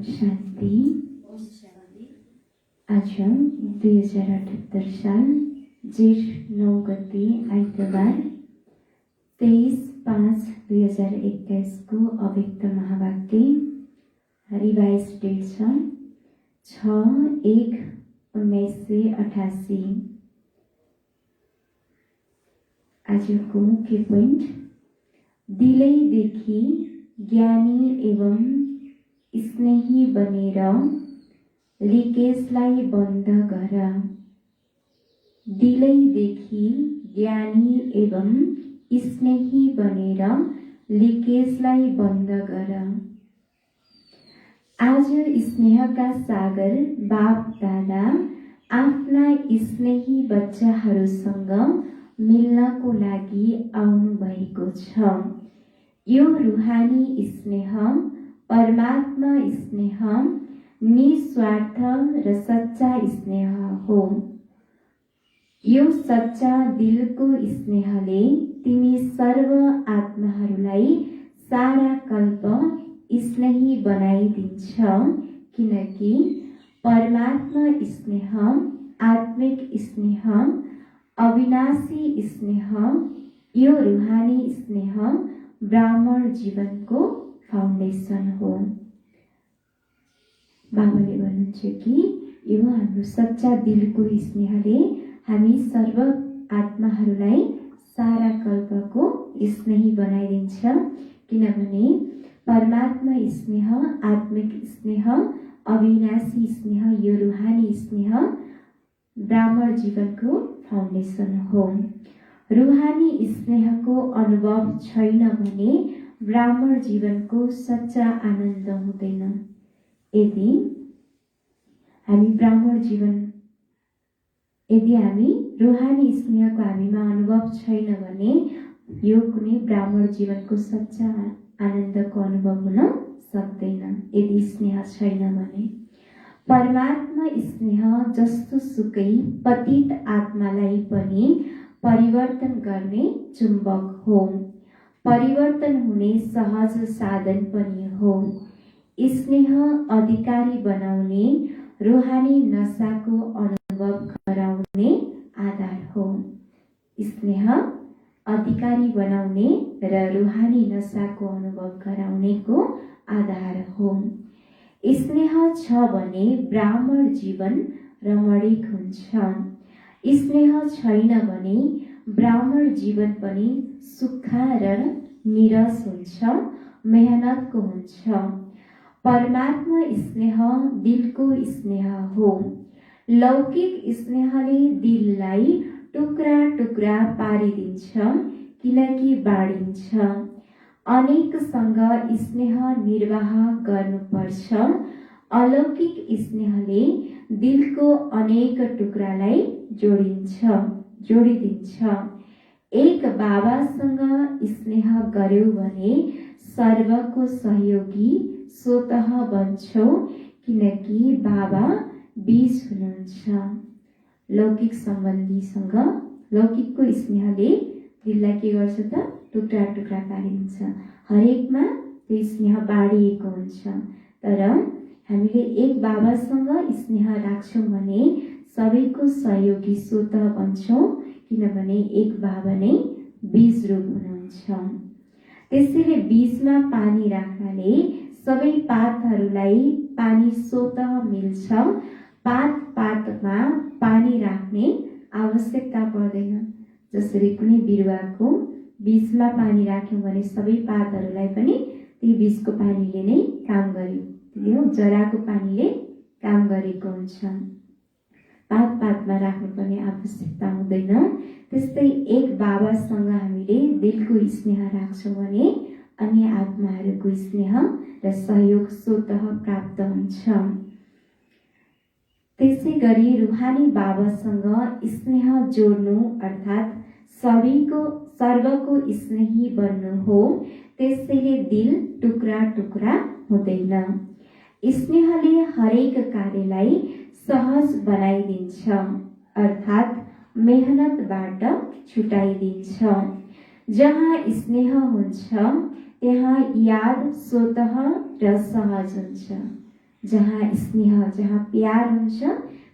शान्ति। आज 2078 साल जेठ 9 गते आइतबार 23/5/2021 को अव्यक्त महावाक्य रिवाइज डेट छ 6/1/1988। आजको मुख्य पोइन्ट दिलैदेखि ज्ञानी एवं स्नेही बनेर लिकेजलाई बन्द गर। दिलैदेखि ज्ञानी एवं स्नेही बनेर लिकेजलाई बन्द गर। आज स्नेहका सागर बाप दादा आफ्ना स्नेही बच्चाहरूसँग मिल्नको लागि आउनु भएको छ। यो रुहानी स्नेह परमात्मा स्नेह निस्वार्थ र सच्चा स्नेह हो। यो सच्चा दिलको स्नेहले तिमी सर्व आत्माहरूलाई सारा कल्प स्नेही बनाइदिन्छ, किनकि परमात्मा स्नेह आत्मिक स्नेह अविनाशी स्नेह यो रुहानी स्नेह ब्राह्मण जीवनको फाउन्डेसन हो। बाबाले भन्नुहुन्छ कि यो हाम्रो सच्चा दिलको स्नेहले हामी सर्व आत्माहरूलाई सारा कल्पको स्नेही बनाइदिन्छ, किनभने परमात्मा स्नेह आत्मिक स्नेह अविनाशी स्नेह यो रुहानी स्नेह ब्राह्मण जीवनको फाउन्डेसन हो। रुहानी स्नेहको अनुभव छैन भने ब्राह्मण जीवनको सच्चा आनन्द हुँदैन। यदि हामी रुहानी स्नेहको हामीमा अनुभव छैन भने यो कुनै ब्राह्मण जीवनको सच्चा आनन्दको अनुभव हुन सक्दैन। यदि स्नेह छैन भने परमात्मा स्नेह जस्तो सुकै पतित आत्मालाई पनि परिवर्तन गर्ने चुम्बक हो, परिवर्तन हुने सहज साधन पनि हो। स्नेह अधिकारी बनाउने रुहानी नशाको अनुभव गराउने आधार हो। स्नेह अधिकारी बनाउने र रुहानी नशाको अनुभव गराउनेको आधार हो। स्नेह छ भने ब्राह्मण जीवन रमणीक हुन्छ। स्नेह छैन भने ब्राह्मण जीवन पनि सुक्खा र निरस हुन्छ, मेहनतको हुन्छ। परमात्मा स्नेह दिलको स्नेह हो। लौकिक स्नेहले दिललाई टुक्रा टुक्रा पारिदिन्छ, किनकि बाँडिन्छ। अनेकसँग स्नेह निर्वाह गर्नुपर्छ। अलौकिक स्नेहले दिलको अनेक टुक्रालाई जोडिदिन्छ। एक बाबासँग स्नेह गर्यौ भने सर्वको सहयोगी स्वतः बन्छौ, किनकि बाबा बीज हुनुहुन्छ। लौकिक सम्बन्धीसँग लौकिकको स्नेहले दिललाई के गर्छ त टुक्रा टुक्रा पारिदिन्छ। हरेकमा त्यो स्नेह बाँडिएको हुन्छ। तर हामीले एक बाबासँग स्नेह राख्छौँ भने सबैको सहयोगी स्वतः बन्छौँ, किनभने एक बाबा नै बीज रूप हुनुहुन्छ। त्यसैले बीजमा पानी राख्नाले सबै पातहरूलाई पानी स्वतः मिल्छ। पातमा पानी राख्ने आवश्यकता पर्दैन। जसरी कुनै बिरुवाको बीजमा पानी राख्यौँ भने सबै पातहरूलाई पनि ती बीजको पानीले नै काम गर्यो, जराको पानीले काम गरेको हुन्छ। पातमा राख्नुपर्ने आवश्यकता हुँदैन। त्यस्तै एक बाबासँग हामीले दिलको स्नेह राख्छौँ भने अन्य आत्माहरूको स्नेह र सहयोग स्वतः प्राप्त हुन्छ। त्यसै गरी रुहानी बाबासँग स्नेह जोड्नु अर्थात् सर्वको स्नेही बन्नु हो। त्यसैले दिल टुक्रा टुक्रा हुँदैन। स्नेहले हरेक कार्यलाई सहज बनाइदिन्छ, अर्थात् मेहनतबाट छुटाइदिन्छ। जहाँ स्नेह हुन्छ त्यहाँ याद स्वतः र सहज हुन्छ। जहाँ स्नेह, जहाँ प्यार हुन्छ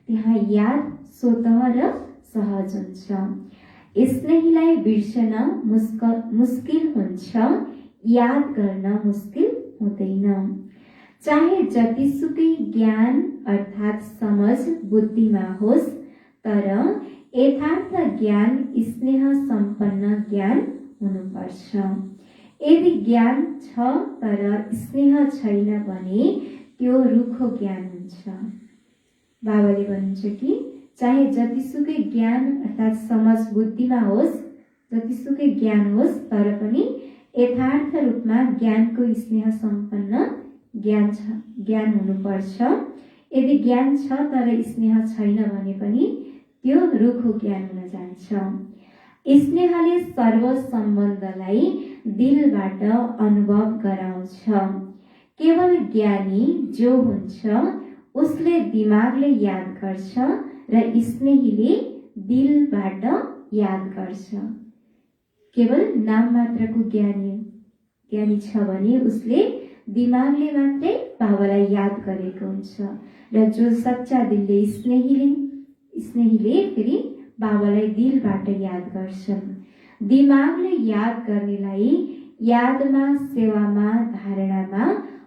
त्यहाँ याद स्वतः र सहज हुन्छ। स्नेहीलाई बिर्सन मुस्किल हुन्छ, याद गर्न मुस्किल हुँदैन। चाहे जतिसुकै ज्ञान अर्थात् समझ बुद्धिमा होस्, तर यथार्थ ज्ञान स्नेह सम्पन्न ज्ञान हुनुपर्छ। यदि ज्ञान छ तर स्नेह छैन भने त्यो रुखो ज्ञान हुन्छ। बाबाले भन्नुहुन्छ कि चाहे जतिसुकै ज्ञान अर्थात् समझ बुद्धिमा होस्, जतिसुकै ज्ञान होस्, तर पनि यथार्थ रूपमा ज्ञानको स्नेह सम्पन्न ज्ञान हुनुपर्छ। यदि ज्ञान छ तर स्नेह छैन भने पनि त्यो रुखो ज्ञान हुन जान्छ। स्नेहले सर्व सम्बन्धलाई दिलबाट अनुभव गराउँछ। केवल ज्ञानी जो हुन्छ उसले दिमागले याद गर्छ र स्नेहीले दिलबाट याद गर्छ। केवल नाम मात्रको ज्ञानी छ भने उसले दिमागले मात्रै बाबालाई याद गरेको हुन्छ, र जो सच्चा दिलले स्नेहीले फेरि बाबालाई दिलबाट याद गर्छन्। दिमागले याद गर्नेलाई यादमा, सेवामा, धारणामा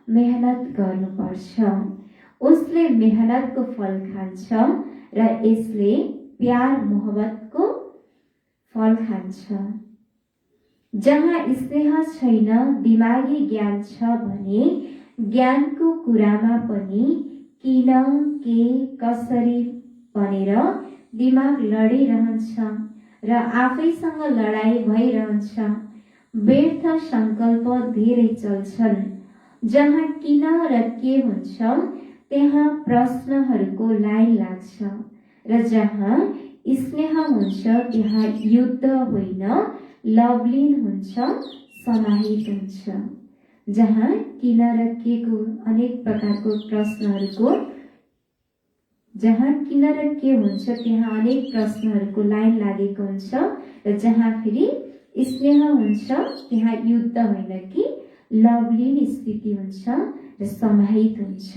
मेहनत गर्नुपर्छ। उसले मेहनतको फल खान्छ र यसले प्यार मोहब्बतको फल खान्छ। जहाँ स्नेह छैन, दिमागी ज्ञान छ भने ज्ञानको कुरामा पनि किन, के, कसरी भनेर दिमाग लडिरहन्छ र आफैसँग लडाई भइरहन्छ। व्यर्थ संकल्प धेरै चल्छन्। जहाँ किन र के हुन्छ त्यहाँ प्रश्नहरूको लाइन लाग्छ, र जहाँ स्नेह हुन्छ त्यहाँ युद्ध होइन, लवलीन हुन्छ, समाहित हुन्छ। जहाँ किन र के को अनेक प्रकारको प्रश्नहरूको, जहाँ किन र के हुन्छ त्यहाँ अनेक प्रश्नहरूको लाइन लागेको हुन्छ, र जहाँ फेरि स्नेह हुन्छ त्यहाँ युद्ध होइन कि लवलीन स्थिति हुन्छ र समाहित हुन्छ।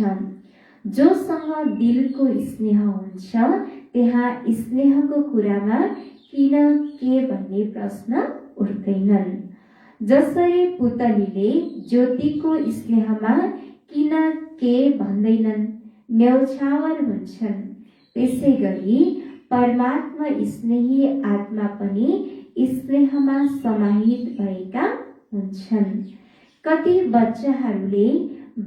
जोसँग दिलको स्नेह हुन्छ त्यहाँ स्नेहको कुरामा किन, के भन्ने प्रश्न उठ्दैनन्। जसरी पुतलीले ज्योतिको स्नेहमा किन, के भन्दैनन्, न्यौछावर हुन्छन्, त्यसै गरी परमात्मा स्नेही आत्मा पनि स्नेहमा समाहित भएका हुन्छन्। कति बच्चाहरूले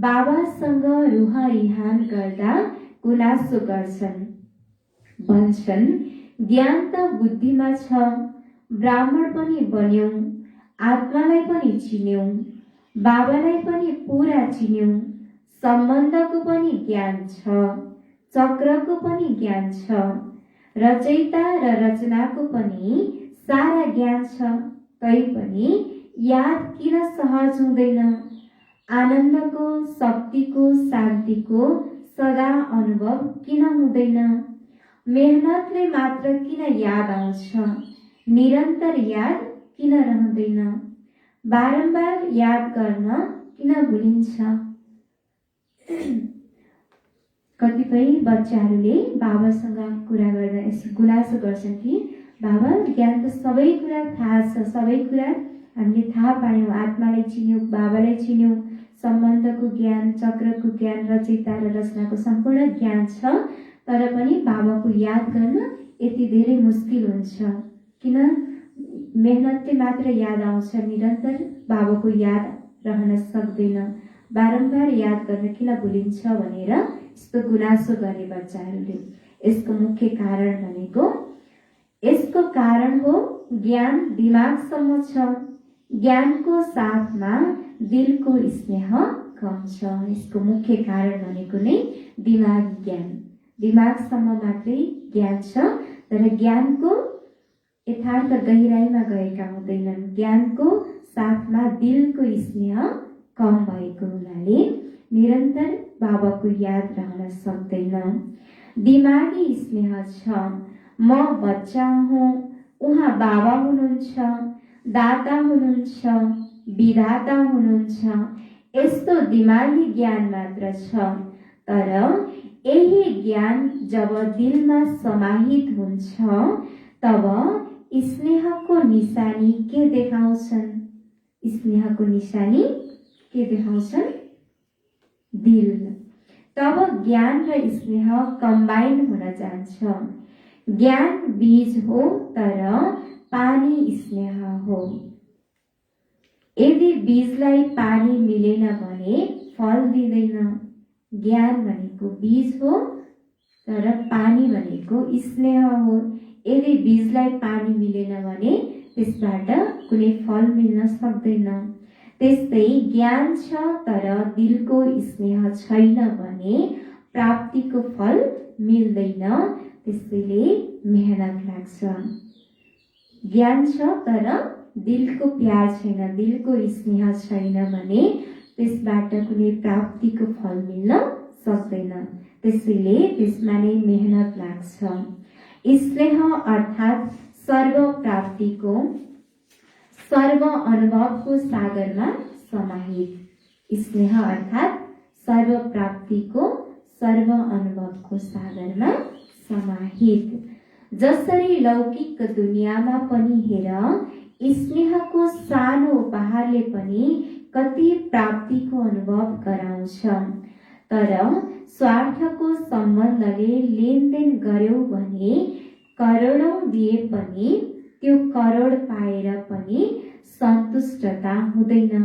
बाबासँग रुहारिहान गर्दा गुनासो गर्छन्, भन्छन् ज्ञान त बुद्धिमा छ, ब्राह्मण पनि बन्यौं, आत्मालाई पनि चिन्यौं, बाबालाई पनि पूरा चिन्यौं, सम्बन्धको पनि ज्ञान छ, चक्रको पनि ज्ञान छ, रचयिता र रचनाको पनि सारा ज्ञान छ, तैपनि याद किन सहज हुँदैन? आनन्दको, शक्तिको, शान्तिको सदा अनुभव किन हुँदैन? मेहनतले मात्र किन याद आउँछ? निरन्तर याद किन रहँदैन? बारम्बार याद गर्न किन भुलिन्छ? कतिपय बच्चाहरूले बाबासँग कुरा गर्दा यसो गुनासो गर्छन् कि बाबा ज्ञान त सबै कुरा थाहा छ, सबै कुरा हामीले थाहा पायौँ, आत्मालाई चिन्यौँ, बाबालाई चिन्यौँ, सम्बन्धको ज्ञान, चक्रको ज्ञान, रचयिता र रचनाको सम्पूर्ण ज्ञान छ, तर पनि बाबाको याद गर्न यति धेरै मुस्किल हुन्छ। किन? मेहनतले मात्र याद आउँछ, निरन्तर बाबाको याद रहन सक्दैन। बारम्बार याद गर्न किन भुलिन्छ भनेर यस्तो गुनासो गर्ने बच्चाहरूले। यसको मुख्य कारण भनेको, यसको कारण हो ज्ञान दिमागसम्म छ, ज्ञानको साथमा दिलको स्नेह कम छ। यसको मुख्य कारण भनेको नै दिमागी ज्ञान। दिमागसम्म मात्रै ज्ञान छ, तर ज्ञानको यथार्थ गहिराईमा गएका हुँदैनन्। ज्ञानको साथमा दिलको स्नेह कम भएको हुनाले निरन्तर बाबाको याद रहन सक्दैन। दिमागी स्नेह छ, म बच्चा हुँ, उहाँ बाबा हुनुहुन्छ, दाता हुनुहुन्छ, विधाता हुनुहुन्छ, यस्तो दिमागी ज्ञान मात्र छ, तर यही ज्ञान जब दिलमा समाहित हुन्छ तब स्नेहको निशानी के देखाउँछन्? स्नेहको निशानी के देखाउँछन्? दिल। तब ज्ञान र स्नेह कम्बाइन्ड हुन जान्छ। ज्ञान बीज हो तर पानी स्नेह हो। यदि बीजलाई पानी मिलेन भने फल दिँदैन। ज्ञान भनेको बीज हो तर पानी भनेको स्नेह हो। यदि बीजलाई पानी मिलेन भने त्यसबाट कुनै फल मिल्न सक्दैन। त्यस्तै ज्ञान छ तर दिलको स्नेह छैन भने प्राप्तिको फल मिल्दैन। त्यसैले मेहनत लाग्छ। ज्ञान छ तर दिलको प्यार छैन, दिलको स्नेह छैन भने त्यसबाट कुनै प्राप्तिको फल मिल्न सक्दैन। त्यसैले त्यसमा नै मेहनत लाग्छ। स्नेह अर्थात् सर्व प्राप्तिको, सर्व अनुभवको सागरमा समाहित। स्नेह अर्थात् सर्व प्राप्तिको, सर्व अनुभवको सागरमा समाहित। जसरी लौकिक दुनियाँमा पनि हेर स्नेहको सानो उपहारले पनि कति प्राप्तिको अनुभव गराउँछ। तर स्वार्थको सम्बन्धले लेनदेन गर्यौं भने करोडौं दिए पनि त्यो करोड पाएर पनि सन्तुष्टता हुँदैन।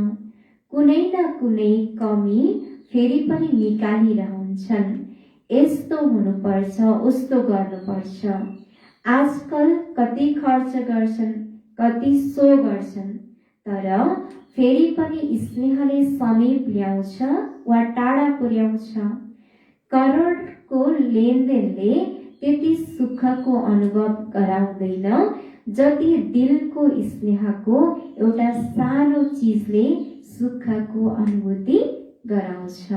कुनै न कुनै कमी फेरि पनि निकालिरहन्छन्। यस्तो हुनुपर्छ, उस्तो गर्नुपर्छ। आजकल कति खर्च गर्छन्, कति सो गर्छन्, तर फेरि पनि स्नेहले समीप ल्याउँछ वा टाढा पुर्याउँछ। करोडको लेनदेनले त्यति सुखको अनुभव गराउँदैन जति दिलको स्नेहको एउटा सानो चिजले सुखको अनुभूति गराउँछ।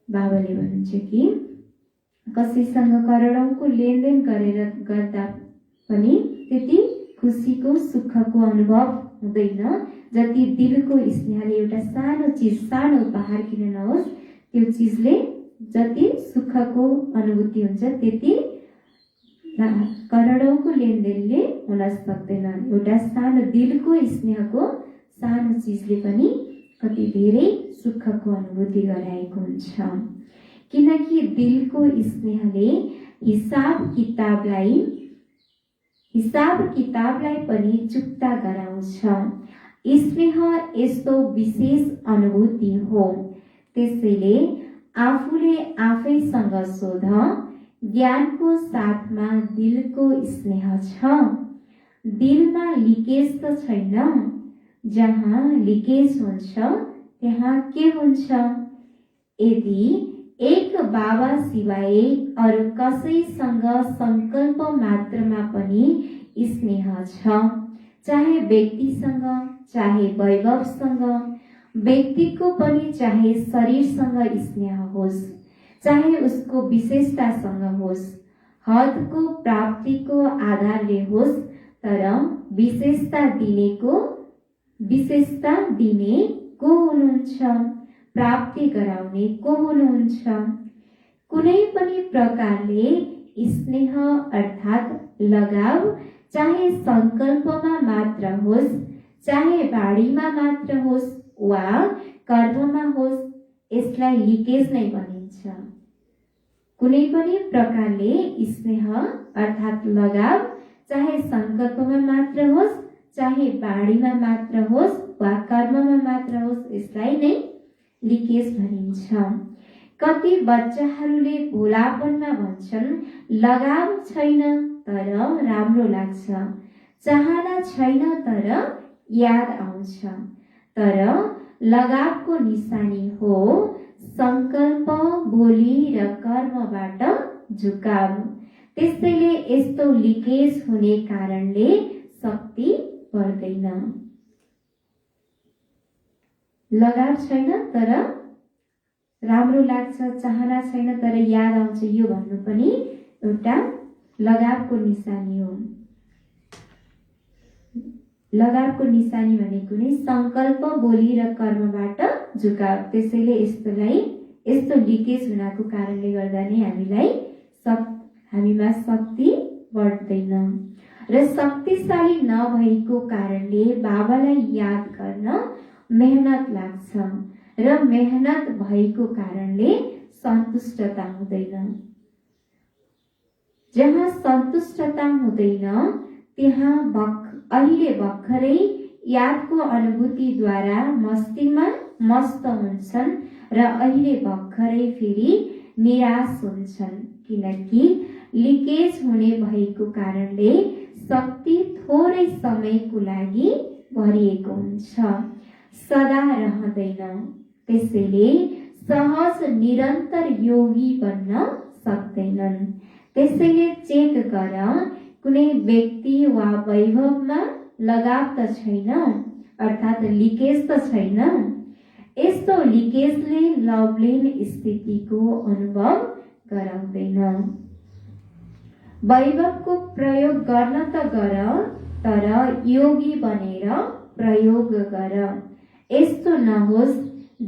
बाबाले भन्नुहुन्छ कि कसैसँग करोडौंको लेनदेन गरेर गर्दा पनि त्यति खुसीको सुखको अनुभव हुँदैन जति दिलको स्नेहले एउटा सानो चिज, सानो उपहार किन नहोस्, त्यो चिजले जति सुखको अनुभूति हुन्छ त्यति करोडौंको लेनदेनले हुन सक्दैन। एउटा सानो दिलको स्नेहको सानो चिजले पनि कति धेरै सुखको अनुभूति गराएको हुन्छ। किनकि दिलको स्नेहले हिसाब किताबलाई पनि चुक्ता गराउँछ। स्नेह यस्तो विशेष अनुभूति हो। त्यसैले आफूले आफैसँग सोध, ज्ञानको साथमा दिलको स्नेह छ? दिलमा लिकेज त छैन? जहाँ लिकेज हुन्छ त्यहाँ के हुन्छ? यदि एक बाबा सिवाय अरू कसैसँग संकल्प मात्रमा पनि स्नेह छ, चाहे व्यक्तिसँग, चाहे वैभवसँग, व्यक्तिको पनि चाहे शरीरसँग स्नेह होस्, चाहे उसको विशेषतासँग होस्, हदको प्राप्तिको आधारले होस्, तर विशेषता दिने को हुनुहुन्छ? प्राप्ति गराउने को हुनुहुन्छ? कुनै पनि प्रकारले स्नेह अर्थात् लगाव चाहे संकल्पमा मात्र होस्, चाहे बाढीमा मात्र होस् वा कर्ममा होस्, यसलाई लिकेज नै भनिन्छ। कुनै पनि प्रकारले स्नेह अर्थात् लगाव चाहे संकल्पमा मात्र होस्, चाहे बाढीमा मात्र होस् वा कर्ममा मात्र होस्, यसलाई नै लिकेज भनिन्छ। कति बच्चाहरूले भोलापनमा भन्छन् लगाव छैन तर राम्रो लाग्छ, चाहना छैन तर याद आउँछ। तर लगावको निशानी हो संकल्प, बोली र कर्मबाट झुकाव। त्यसैले यस्तो लिकेज हुने कारणले शक्ति बढ्दैन। लगाव छैन तर राम्रो लाग्छ, चाहना छैन तर याद आउँछ, यो भन्नु पनि एउटा लगावको निशानी हो। लगावको निशानी भनेको नै संकल्प, बोली र कर्मबाट झुकाव। त्यसैले यस्तो लिकेज हुनको कारणले गर्दा नै हामीमा शक्ति बढ्दैन र शक्तिशाली नभएको कारणले बाबालाई याद गर्न मेहनत लाग्छ र मेहनत भएको कारणले सन्तुष्टता हुँदैन। जहाँ सन्तुष्टता हुँदैन त्यहाँ अहिले भर्खरै यादको अनुभूतिद्वारा मस्तीमा मस्त हुन्छन् र अहिले भर्खरै फेरि निराश हुन्छन्, किनकि लिकेज हुने भएको कारणले शक्ति थोरै समयको लागि भरिएको हुन्छ, सदा रहँदैन। त्यसैले सहज निरन्तर योगी बन्न सक्दैनन्। त्यसैले चेक गर, कुनै व्यक्ति वा वैभवमा लगाव त छैन, अर्थात् लिकेज त छैन। यस्तो लिकेजले लभलीन स्थितिको अनुभव गराउँदैन। वैभवको प्रयोग गर्न त गर, तर योगी बनेर प्रयोग गर। यस्तो नहोस्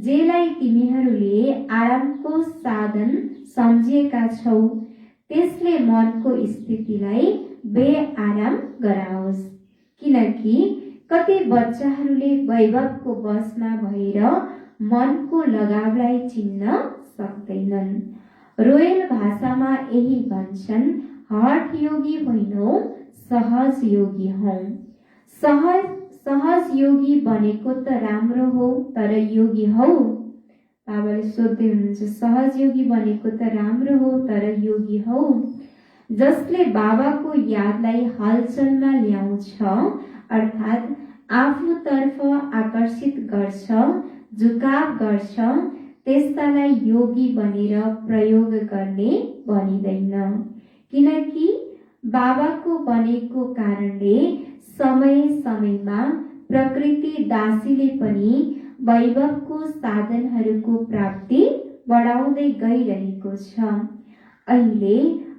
जेलाई तिमीहरूले आरामको साधन सम्झिएका छौ त्यसले मनको स्थितिलाई बेआराम गराओस्, किनकि कति बच्चाहरूले वैभवको वशमा भएर मनको लगावलाई चिन्न सक्दैनन्। रोयल भाषामा यही भन्छन्, हठ योगी होइनौ, सहज योगी हौ। सहज योगी बनेको त राम्रो हो, तर योगी हौ? बाबाले सोध्दै हुनुहुन्छ, सहज योगी बनेको त राम्रो हो, तर योगी हौ? जसले बाबाको यादलाई हलचलमा ल्याउँछ, अर्थात् आफूतर्फ आकर्षित गर्छ, झुकाव गर्छ, त्यस्तालाई योगी बनेर प्रयोग गर्ने भनिँदैन। किनकि बाबाको बनेको कारणले समय समयमा प्रकृति दासीले पनि वैभवको साधनहरूको प्राप्ति बढाउँदै गइरहेको छ। अहिले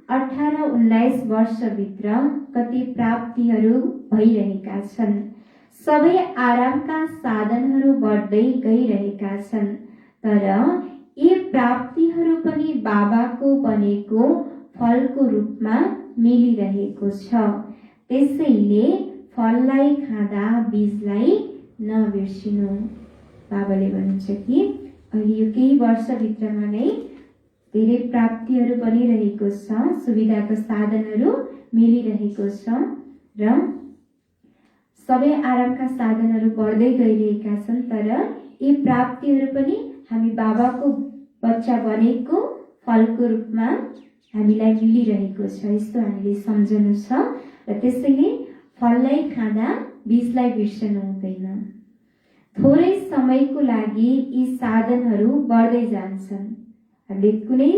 18-19 वर्षभित्र कति प्राप्तिहरू भइरहेका छन्। सबै आरामका साधनहरू बढ्दै गइरहेका छन्, तर यी प्राप्तिहरू पनि बाबाको बनेको फलको रूपमा मिलिरहेको छ। त्यसैले फललाई खाँदा बीजलाई नबिर्सिनु। बाबाले भन्नुहुन्छ कि अहिले यो केही वर्षभित्रमा नै धेरै प्राप्तिहरू बनिरहेको छ, सुविधाको साधनहरू मिलिरहेको छ र सबै आरामका साधनहरू बढ्दै गइरहेका छन्, तर यी प्राप्तिहरू पनि हामी बाबाको बच्चा बनेको फलको रूपमा हामीलाई मिलिरहेको छ, यस्तो हामीले सम्झनु छ। र त्यसैले फललाई खाँदा बीजलाई बिर्सनु हुँदैन। थोरै समयको लागि यी साधनहरू बढ्दै जान्छन्। हामीले कुनै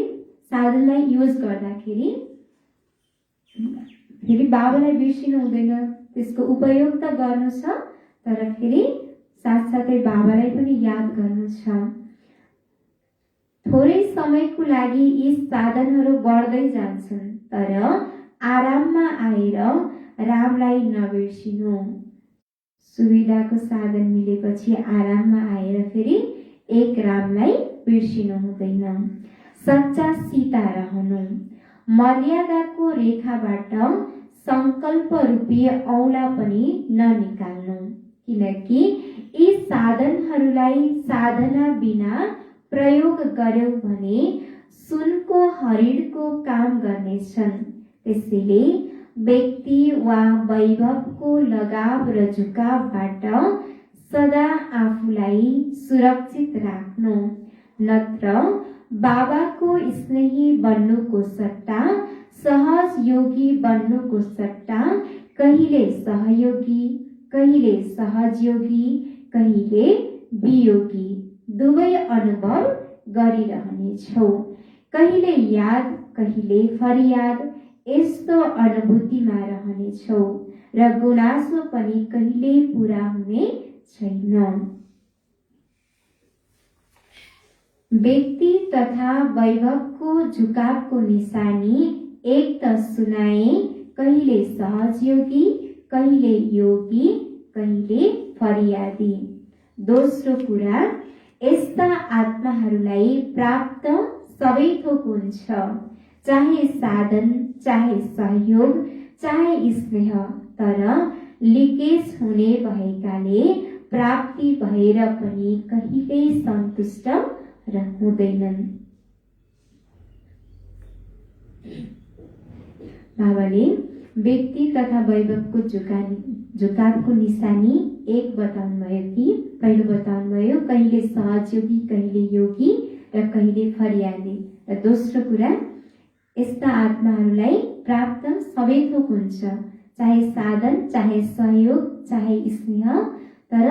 साधनलाई युज गर्दाखेरि फेरि बाबालाई बिर्सिनु हुँदैन, त्यसको उपयोग त गर्नु छ, तर फेरि साथसाथै बाबालाई पनि याद गर्नु छ। थोरै समयको लागि यी साधनहरू बढ्दै जान्छन्, तर आराममा आएर रामलाई नबिर्सिनु। सुविधाको साधन मिलेपछि आराममा आएर फेरि एक रामलाई बिर्सिनु हुँदैन। सच्चा सीता रहनु। मर्यादाको रेखाबाट संकल्प रूपी औँला पनि ननिकाल्नु, किनकि यी साधनहरूलाई साधना बिना प्रयोग गर्यौ भने सुनको हरिणको काम गर्नेछन्। त्यसैले व्यक्ति वा वैभवको लगाव र झुकावबाट सदा आफूलाई सुरक्षित राख्नु, नत्र बाबाको स्नेही बन्नुको सट्टा सहज योगी बन्नुको सट्टा कहिले सहयोगी, कहिले सहजयोगी, कहिले वियोगी दुवै अनुभव गरिरहनेछौ। कहिले याद, कहिले फरियाद, यस्तो अनुभूतिमा रहनेछौ र गुनासो पनि कहिल्यै पूरा हुने छैन। व्यक्ति तथा वैभवको झुकावको निशानी एक त सुनाए, कहिले सहजयोगी, कहिले योगी, कहिले फरियादी। दोस्रो कुरा, यस्ता आत्माहरूलाई प्राप्त सबै थोक हुन्छ, चाहे साधन, चाहे सहयोग, चाहे स्नेह, तर लिकेज हुने भएकाले प्राप्ति भएर पनि कहिल्यै सन्तुष्ट हुँदैनन्। बाबाले व्यक्ति तथा वैभवको झुकावको निशानी एक बताउनुभयो कि पहिलो बताउनुभयो कहिले सहयोगी, कहिले योगी र कहिले फरियादी, र दोस्रो कुरा यस्ता आत्माहरूलाई प्राप्त सबै थोक हुन्छ, चाहे साधन, चाहे सहयोग, चाहे स्नेह, तर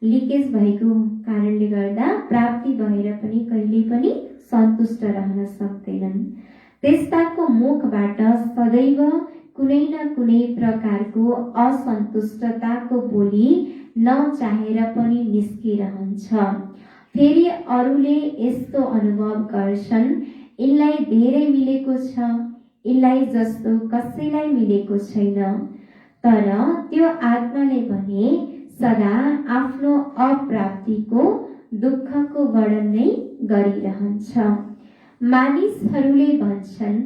लिकेज भएको कारणले गर्दा प्राप्ति भएर पनि कहिले पनि सन्तुष्ट रहन सक्दैनन्। त्यस्ताको मुखबाट सदैव कुनै न कुनै प्रकारको असन्तुष्टताको बोली नचाहेर पनि निस्किरहन्छ। फेरि अरूले यस्तो अनुभव गर्छन्, यिनलाई धेरै मिलेको छ, यिनलाई जस्तो कसैलाई मिलेको छैन, तर त्यो आत्माले भने सदा आफ्नो अप्राप्तिको दुःखको वर्णन नै गरिरहन्छ। मानिसहरूले भन्छन्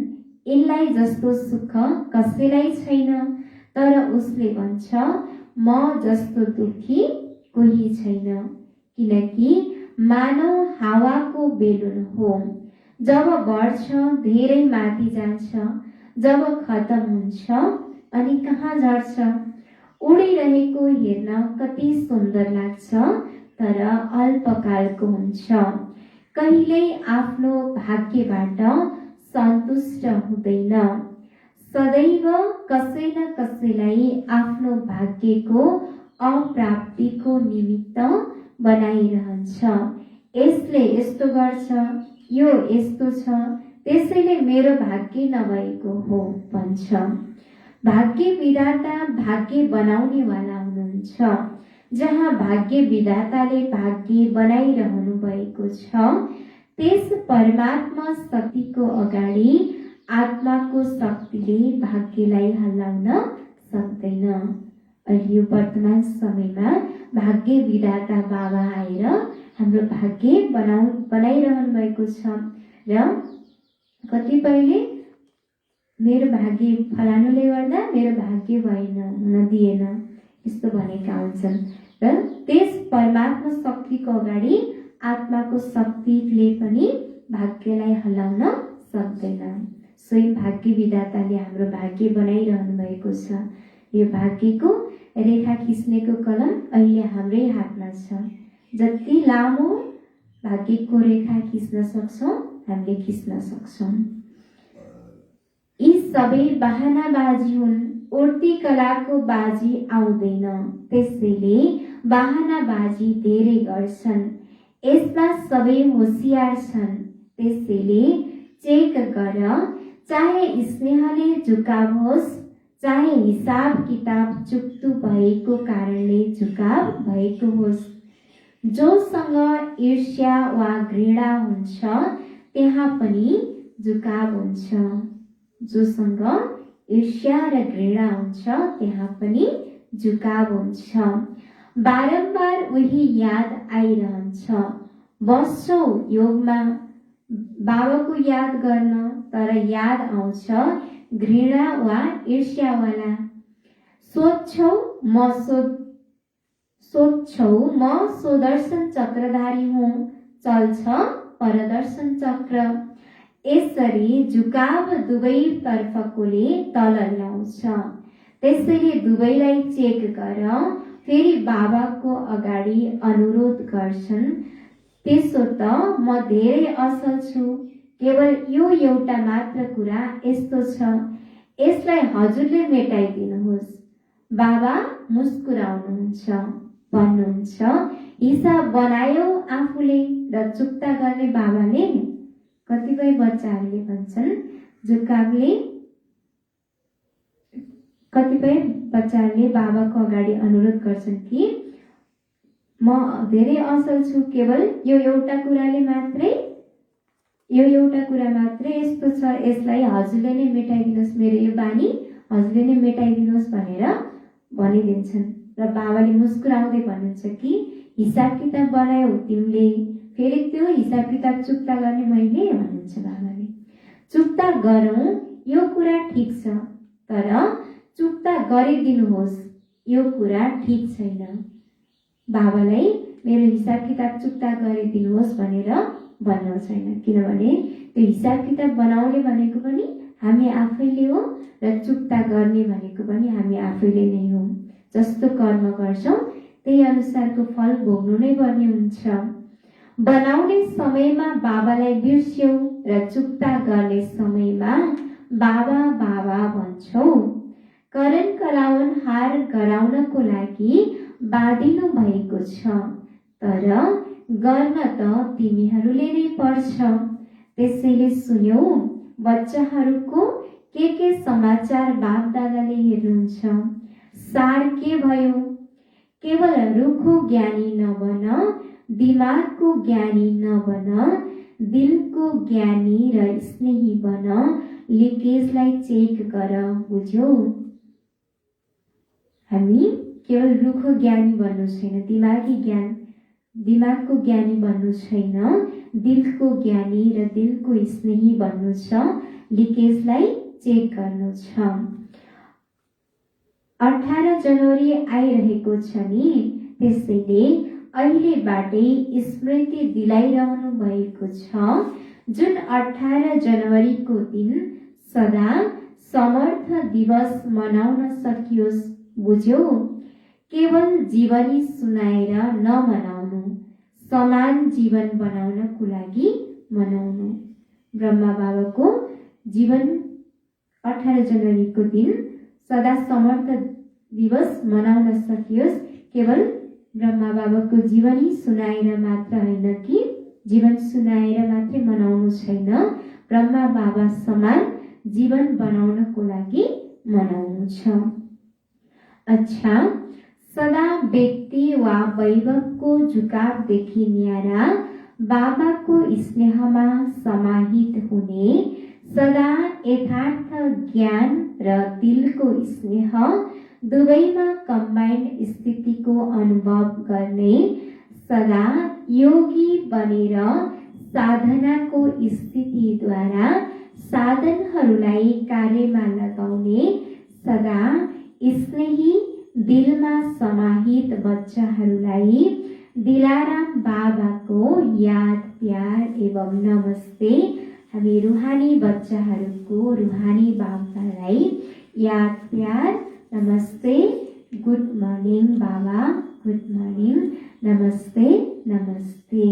यिनलाई जस्तो सुख कसैलाई छैन, तर उसले भन्छ म जस्तो दुखी कोही छैन, किनकि मानव हावाको बेलुन हो, जब बढ्छ धेरै माथि जान्छ, जब खत्म हुन्छ अनि कहाँ झर्छ। उडिरहेको हेर्न कति सुन्दर लाग्छ, तर अल्पकालको हुन्छ। कहिल्यै आफ्नो भाग्यबाट सन्तुष्ट हुँदैन, सदैव कसै न कसैलाई आफ्नो भाग्यको अप्राप्तिको निमित्त बनाइरहन्छ। यसले यस्तो गर्छ, यो यस्तो छ, त्यसैले मेरो भाग्य नभएको हो भन्छ। भाग्य विधाता भाग्य बनाउनेवाला हुनुहुन्छ। जहाँ भाग्य विधाताले भाग्य बनाइरहनु भएको छ, त्यस परमात्मा शक्तिको अगाडि आत्माको शक्तिले भाग्यलाई हल्लाउन सक्दैन। अहिले यो वर्तमान समयमा भाग्य विधाता बाबा आएर हाम्रो भाग्य बनाइरहनु भएको छ, र कतिपयले मेरो भाग्य फलानुले गर्दा मेरो भाग्य भएन, हुन दिएन, यस्तो भनेका हुन्छन्। र त्यस परमात्मा शक्तिको अगाडि आत्माको शक्तिले पनि भाग्यलाई हल्लाउन सक्दैन। स्वयं भाग्य विधाताले हाम्रो भाग्य बनाइरहनु भएको छ। यो भाग्यको रेखा खिच्नेको कलम अहिले हाम्रै हातमा छ। जति लामो भाग्यको रेखा खिच्न सक्छौँ हामीले खिच्न सक्छौँ। यी सबै बहानाबाजी हुन्, उड्ती कलाको बाजी आउँदैन, त्यसैले बहानाबाजी धेरै गर्छन्। यसमा सबै होसियार छन्, त्यसैले चेक गर, चाहे स्नेहले झुकावोस्, चाहे हिसाब किताब चुक्तु भएको कारणले झुकाव भएको होस्। जोसँग ईर्ष्या वा घृणा हुन्छ त्यहाँ पनि झुकाव हुन्छ। जोसँग ईर्ष्या र घृणा हुन्छ त्यहाँ पनि झुकाव हुन्छ। बारम्बार उही याद आइरहन्छ। बस्छौ योगमा बाबाको याद गर्न, तर याद आउँछ घृणा वा ईर्ष्यावाला। सोध्छौ म स्वदर्शन चक्रधारी हुँ, चल्छ परदर्शन चक्र। यसरी झुकाव दुवै तर्फकोले तल ल्याउँछ। त्यसैले दुवैलाई चेक गर। फेरि बाबाको अगाडि अनुरोध गर्छन्, त्यसो त म धेरै असल छु, केवल यो एउटा मात्र कुरा यस्तो छ, यसलाई हजुरले मेटाइदिनुहोस्। बाबा मुस्कुराउनुहुन्छ, भन्नुहुन्छ हिसाब बनायो आफूले र चुक्ता गर्ने बाबाले। कतिपय बच्चाहरूले भन्छन् झुकावले, कतिपय बच्चाहरूले बाबाको अगाडि अनुरोध गर्छन् कि म धेरै असल छु, केवल यो एउटा कुरा मात्रै यस्तो छ, यसलाई हजुरले नै मेटाइदिनुहोस्, मेरो यो बानी हजुरले नै मेटाइदिनुहोस् भनेर भनिदिन्छन्। र बाबाले मुस्कुराउँदै भन्नुहुन्छ कि हिसाब किताब बनायौ तिमीले, फेरि त्यो हिसाब किताब चुक्ता गर्ने मैले भन्नुहुन्छ बाबाले। चुक्ता गरौँ यो कुरा ठिक छ, तर चुक्ता गरिदिनुहोस् यो कुरा ठिक छैन। बाबालाई मेरो हिसाब किताब चुक्ता गरिदिनुहोस् भनेर भन्नु छैन, किनभने त्यो हिसाब किताब बनाउने भनेको पनि हामी आफैले हो र चुक्ता गर्ने भनेको पनि हामी आफैले नै हो। जस्तो कर्म गर्छौँ त्यही अनुसारको फल भोग्नु नै पर्ने हुन्छ। बनाउने समयमा बाबालाई बिर्स्यौ र चुक्ता गर्ने समयमा बाबा बाबा भन्छौ। करण कलावन हार गराउनको लागि बाँधिनु भएको छ, तर गर्न त तिमीहरूले नै पर्छ। त्यसैले सुन्यौ बच्चाहरूको के समाचार बाप दादाले हेर्नुहुन्छ। सार के भयो? केवल रुखो ज्ञानी नबन, दिमागको ज्ञानी नबन, दिलको ज्ञानी र स्नेही बन। लिकेजलाई चेक गर, बुझ्यौ? हामी केवल रुखो ज्ञानी बन्नु छैन, दिमागको ज्ञानी बन्नु छैन, दिलको ज्ञानी र दिलको स्नेही बन्नु छ। लिकेजलाई चेक गर्नु छ। 18 जनवरी आइरहेको छ नि, त्यसैले अहिलेबाटै स्मृति दिलाइरहनु भएको छ। जुन 18 जनवरीको दिन सदा समर्थ दिवस मनाउन सकियोस्, बुझ्यौ? केवल जीवनी सुनाएर नमनाउनु, समान जीवन बनाउनको लागि मनाउनु। ब्रह्मा बाबाको जीवन 18 जनवरीको दिन सदा समर्थ दिवस मनाउन सकियोस्, केवल ब्रह्मा बाबाको जीवनी सुनाएर मात्र होइन कि जीवन सुनाएर मात्रै मनाउनु छैन, ब्रह्मा बाबा समान जीवन बनाउनको लागि मनाउनु छ। अच्छा, सदा व्यक्ति वा वैभवको झुकावदेखि न्यारा बाबाको स्नेहमा समाहित हुने, सदा यथार्थ ज्ञान र दिलको स्नेह दुवैमा कम्बाइन्ड स्थितिको अनुभव गर्ने, सदा योगी बनेर साधनाको स्थितिद्वारा साधनहरूलाई कार्यमा लगाउने, सदा स्नेही दिलमा समाहित बच्चाहरूलाई दिलाराम बाबाको याद प्यार एवं नमस्ते। हामी रुहानी बच्चाहरूको रुहानी बाबालाई याद प्यार नमस्ते। गुड मर्निङ बाबा, गुड मर्निङ, नमस्ते नमस्ते।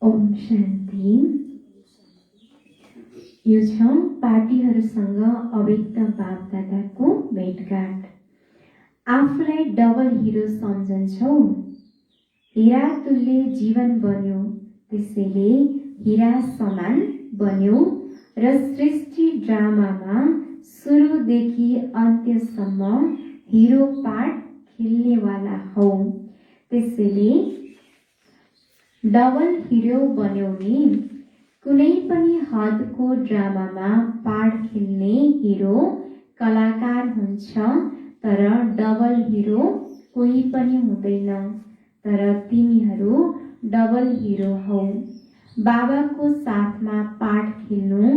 ओम शान्ति। यो छ पार्टीहरूसँग अव्यक्त बापदादाको भेटघाट। आफूलाई डबल हिरो सम्झन्छौ, हिरा तुल्य जीवन बन्यो, त्यसैले हिरा समान बन्यो र सृष्टि ड्रामामा सुरुदेखि अन्त्यसम्म हिरो पार्ट खेल्नेवाला हौ, त्यसैले डबल हिरो बन्यो नि। कुनै पनि हदको ड्रामामा पार्ट खेल्ने हिरो कलाकार हुन्छ, तर डबल हिरो कोही पनि हुँदैन। तर तिमीहरू डबल हिरो हौ। बाबाको साथमा पार्ट खेल्नु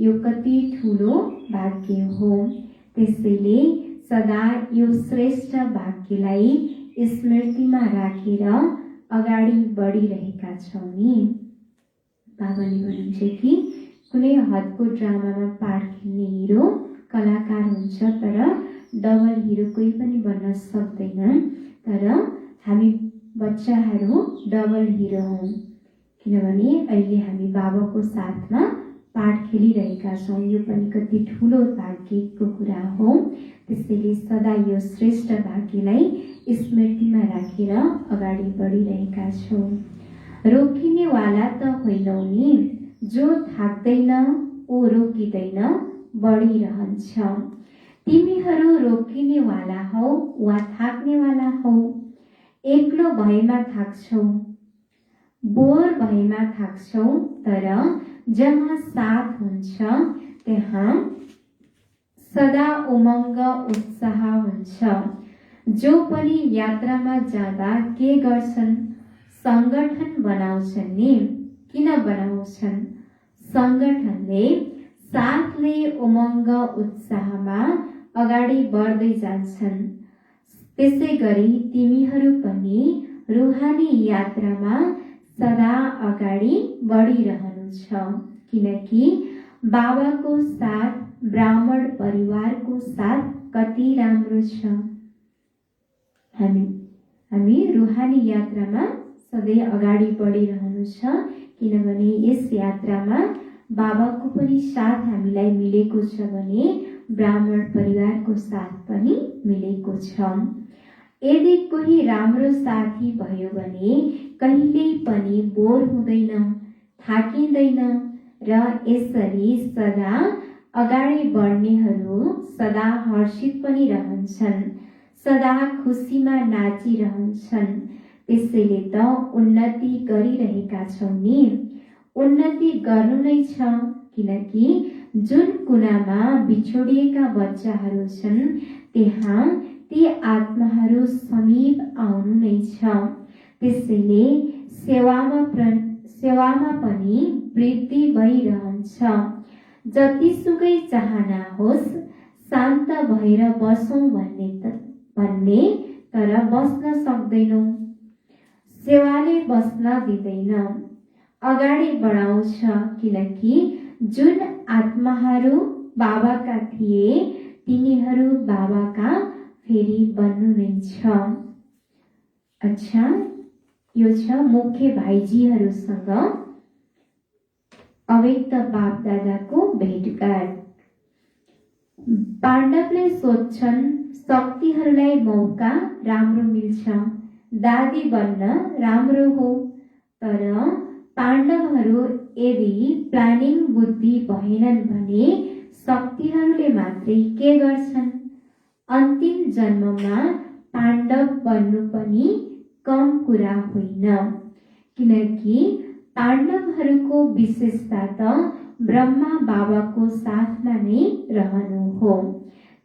यो कति ठुलो भाग्य हो। त्यसैले सदा यो श्रेष्ठ भाग्यलाई स्मृतिमा राखेर अगाडि बढिरहेका छौ नि। बाबाले भन्नुहुन्छ कि कुनै हदको ड्रामामा पार्ट खेल्ने हिरो कलाकार हुन्छ, तर डबल हिरो कोही पनि बन्न सक्दैन। तर हामी बच्चाहरू डबल हिरो हौँ, किनभने अहिले हामी बाबाको साथमा पार्ट खेलिरहेका छौँ। यो पनि कति ठुलो भाग्यको कुरा हो। त्यसैले सदा यो श्रेष्ठ भाग्यलाई स्मृतिमा राखेर अगाडि बढिरहेका छौँ। रोकिनेवाला त होइनौ नि, जो थाक्दैन ओ रोकिँदैन, बढिरहन्छ। तिमीहरू रोकिनेवाला हौ वा थाक्नेवाला हौ। एक्लो भएमा थाक्छौ, बोर भएमा थाक्छौ, तर जहाँ साथ हुन्छ त्यहाँ सदा उमङ्ग उत्साह हुन्छ। जो पनि यात्रामा जाँदा के गर्छन्? सङ्गठन बनाउँछन् नि। किन बनाउँछन्? सङ्गठनले साथले उमङ्ग उत्साहमा अगाडि बढ्दै जान्छन्। त्यसै गरी तिमीहरू पनि रुहानी यात्रामा सदा अगाडि बढिरहनु छ, किनकि बाबाको साथ, ब्राह्मण परिवारको साथ कति राम्रो छ। हामी रुहानी यात्रामा सधैँ अगाडि बढिरहनु छ, किनभने यस यात्रामा बाबाको पनि साथ हामीलाई मिलेको छ भने ब्राह्मण परिवारको साथ पनि मिलेको छ। यदि कोही राम्रो साथी भयो भने कहिल्यै पनि बोर हुँदैन, थाकिँदैन र यसरी सदा अगाडि बढ्नेहरू सदा हर्षित पनि रहन्छन्, सदा खुसीमा नाचिरहन्छन्। त्यसैले त उन्नति गरिरहेका छौँ नि। उन्नति गर्नु नै छ, किनकि जुन कुनामा बिछोडिएका बच्चाहरू छन् त्यहाँ ती आत्माहरू समीप आउनु नै छ। त्यसैले सेवामा पनि वृद्धि भइरहन्छ। जतिसुकै चाहना होस्, शान्त भएर बसौँ भन्ने तर बस्न सक्दैनौँ। सेवाले बस्न दिँदैन, अगाडि बढाउँछ, किनकि जुन आत्माहरू बाबाका थिए तिनीहरू बाबाका फेरि बन्नु नै छ। अच्छा, यो छ मुख्य भाइजीहरूसँग अव्यक्त बापदादाको भेटघाट। पाण्डवले सोध्छन्, शक्तिहरूलाई मौका राम्रो मिल्छ, दादी बन्न राम्रो हो। तर पाण्डवहरू यदि प्लानिङ बुद्धि भएनन् भने शक्तिहरूले मात्रै के गर्छन्? अन्तिम जन्ममा पाण्डव बन्नु पनि कम कुरा होइन, किनकि पाण्डवहरूको विशेषता त ब्रह्मा बाबाको साथमा नै रहनु हो।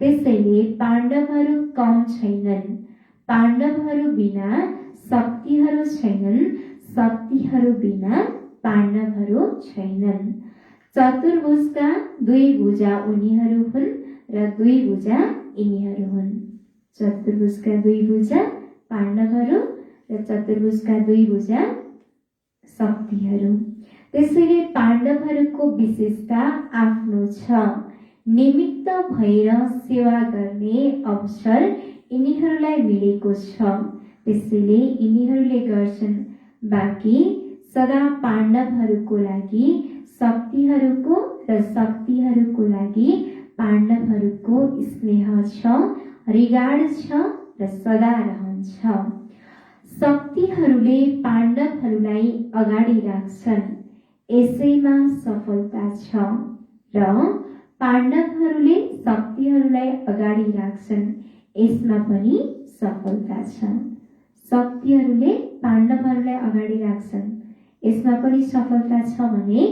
त्यसैले पाण्डवहरू कम छैनन्। पाण्डवहरू बिना शक्तिहरू छैनन्, शक्तिहरू बिना पाण्डवहरू छैनन्। चतुर्भुजका दुई भुजा उनीहरू हुन् र दुई भुजा यिनीहरू हुन्। चतुर्भुजका दुई भुजा पाण्डवहरू र चतुर्भुजका दुई भुजा शक्तिहरू। त्यसैले पाण्डवहरूको विशेषता आफ्नो छ। निमित्त भएर सेवा गर्ने अवसर यिनीहरूलाई मिलेको छ, त्यसैले यिनीहरूले गर्छन्। बाँकी सदा पाण्डवहरूको लागि शक्तिहरूको र शक्तिहरूको लागि पाण्डवहरूको स्नेह छ, रिगाड छ र सदा रहन्छ। शक्तिहरूले पाण्डवहरूलाई अगाडि राख्छन्, यसैमा सफलता छ, र पाण्डवहरूले शक्तिहरूलाई अगाडि राख्छन्, यसमा पनि सफलता छ। शक्तिहरूले पाण्डवहरूलाई अगाडि राख्छन्, यसमा पनि सफलता छ भने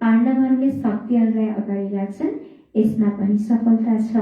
पाण्डवहरूले शक्तिहरूलाई अगाडि राख्छन्, यसमा पनि सफलता छ।